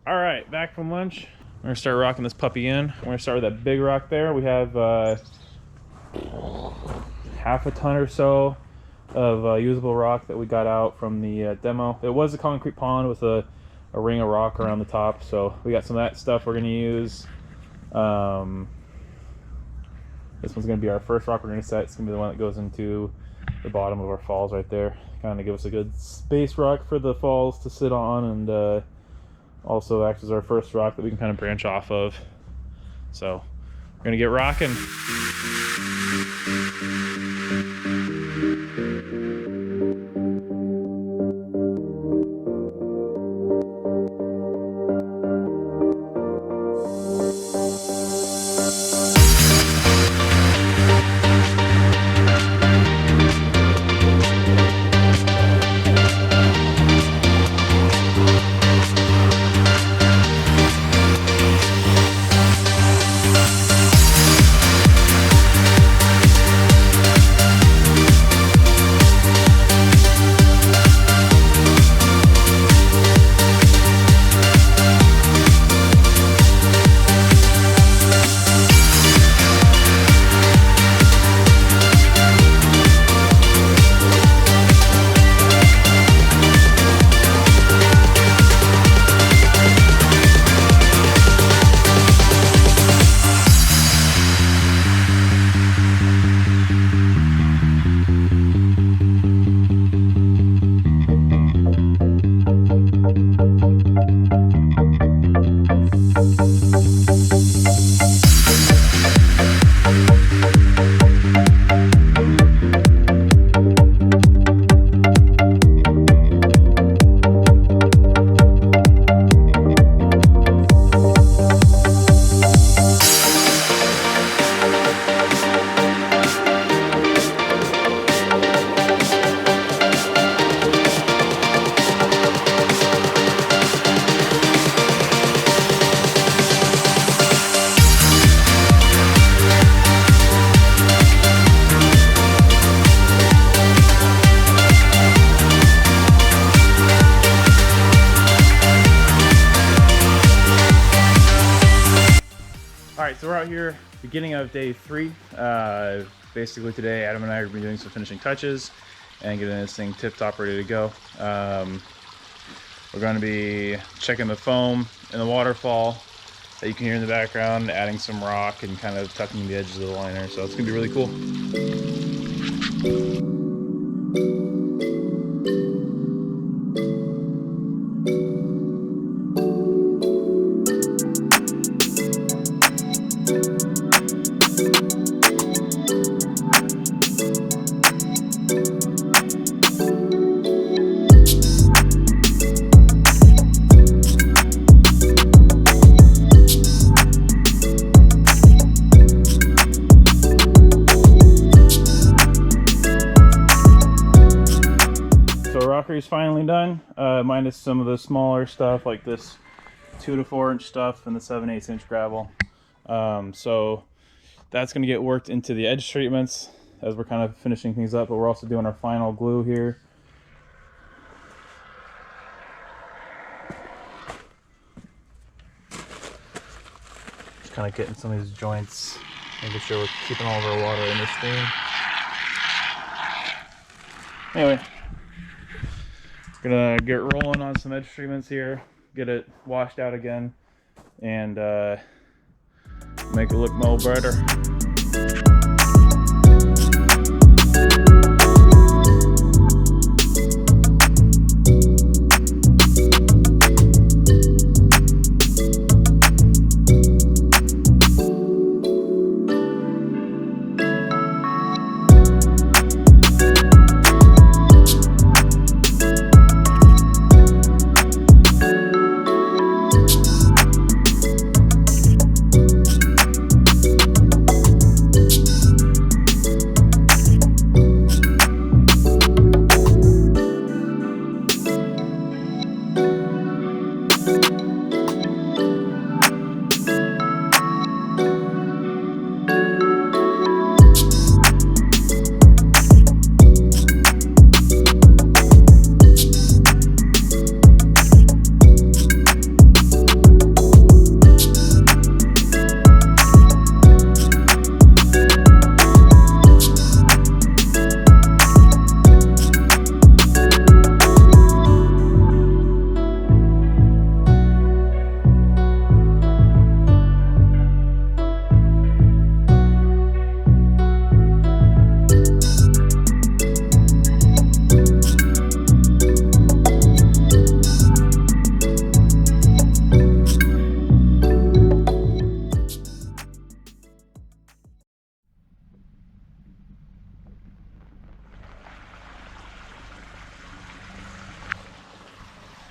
All right, back from lunch. We're gonna start rocking this puppy in. We're gonna start with that big rock there. We have half a ton or so of usable rock that we got out from the demo. It was a concrete pond with a ring of rock around the top, so we got some of that stuff we're gonna use. This one's gonna be our first rock we're gonna set. It's gonna be the one that goes into the bottom of our falls right there. Kind of give us a good space rock for the falls to sit on, and also acts as our first rock that we can kind of branch off of. So we're gonna get rocking. Alright, so we're out here, beginning of day 3. Basically today, Adam and I are going to be doing some finishing touches and getting this thing tip-top ready to go. We're going to be checking the foam and the waterfall that you can hear in the background, adding some rock and kind of tucking the edges of the liner, so it's going to be really cool. Rockery is finally done, minus some of the smaller stuff like this 2 to 4 inch stuff and the 7/8 inch gravel. So that's going to get worked into the edge treatments as we're kind of finishing things up, but we're also doing our final glue here. Just kind of getting some of these joints, making sure we're keeping all of our water in this thing. Anyway, gonna get rolling on some edge treatments here, get it washed out again, and make it look more better.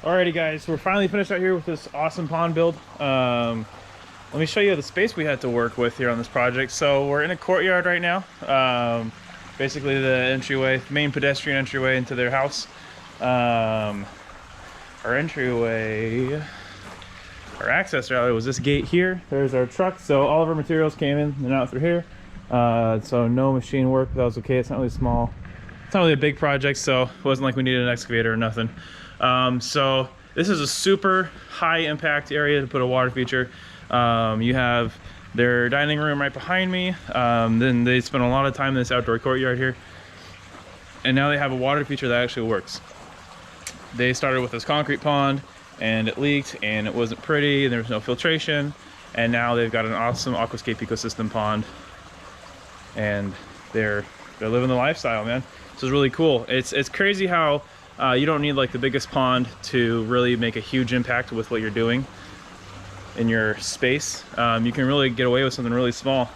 Alrighty guys, we're finally finished out here with this awesome pond build. Let me show you the space we had to work with here on this project. So we're in a courtyard right now. Basically the entryway, main pedestrian entryway into their house. Our entryway, our access route was this gate here. There's our truck, so all of our materials came in and out through here. So no machine work, that was okay. It's not really small. It's not really a big project, so it wasn't like we needed an excavator or nothing. So this is a super high impact area to put a water feature. You have their dining room right behind me. Then they spent a lot of time in this outdoor courtyard here. And now they have a water feature that actually works. They started with this concrete pond and it leaked and it wasn't pretty and there was no filtration. And now they've got an awesome Aquascape Ecosystem Pond. And they're living the lifestyle, man. This is really cool. It's crazy how you don't need like the biggest pond to really make a huge impact with what you're doing in your space. You can really get away with something really small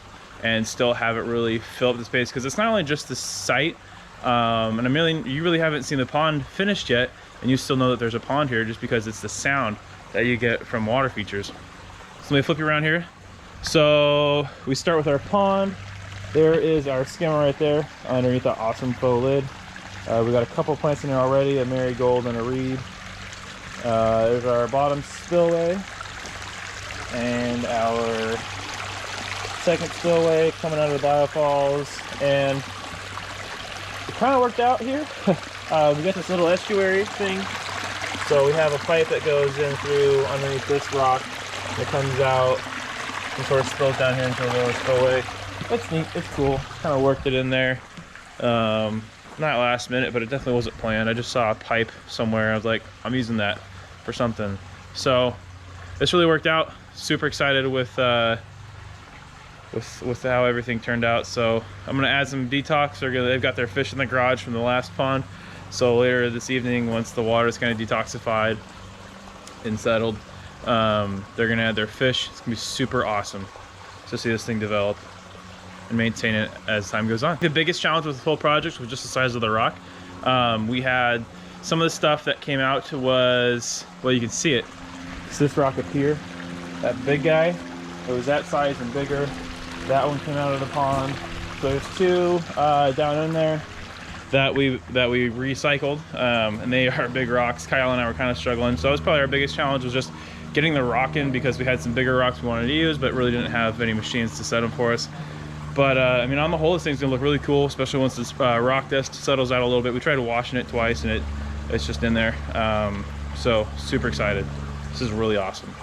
and still have it really fill up the space, because it's not only just the site, and you really haven't seen the pond finished yet, and you still know that there's a pond here just because it's the sound that you get from water features. So let me flip you around here. So we start with our pond. There is our skimmer right there underneath the awesome faux lid. We got a couple plants in there already, a marigold and a reed. There's our bottom spillway and our second spillway coming out of the biofalls, and it kind of worked out here. We got this little estuary thing, so we have a pipe that goes in through underneath this rock that comes out and sort of spills down here into a little spillway. It's neat, it's cool. Kind of worked it in there. Not last minute, but it definitely wasn't planned. I just saw a pipe somewhere. I was like, I'm using that for something. So this really worked out. Super excited with how everything turned out. So I'm gonna add some detox. They've got their fish in the garage from the last pond. So later this evening, once the water's kind of detoxified and settled, they're gonna add their fish. It's gonna be super awesome to see this thing develop and maintain it as time goes on. The biggest challenge with the whole project was just the size of the rock. We had some of the stuff that came out was, well, you can see it. It's this rock up here, that big guy. It was that size and bigger. That one came out of the pond. So there's two down in there that we recycled, and they are big rocks. Kyle and I were kind of struggling. So that was probably our biggest challenge, was just getting the rock in, because we had some bigger rocks we wanted to use, but really didn't have any machines to set them for us. But I mean, on the whole, this thing's gonna look really cool, especially once this rock dust settles out a little bit. We tried washing it twice and it's just in there. So super excited. This is really awesome.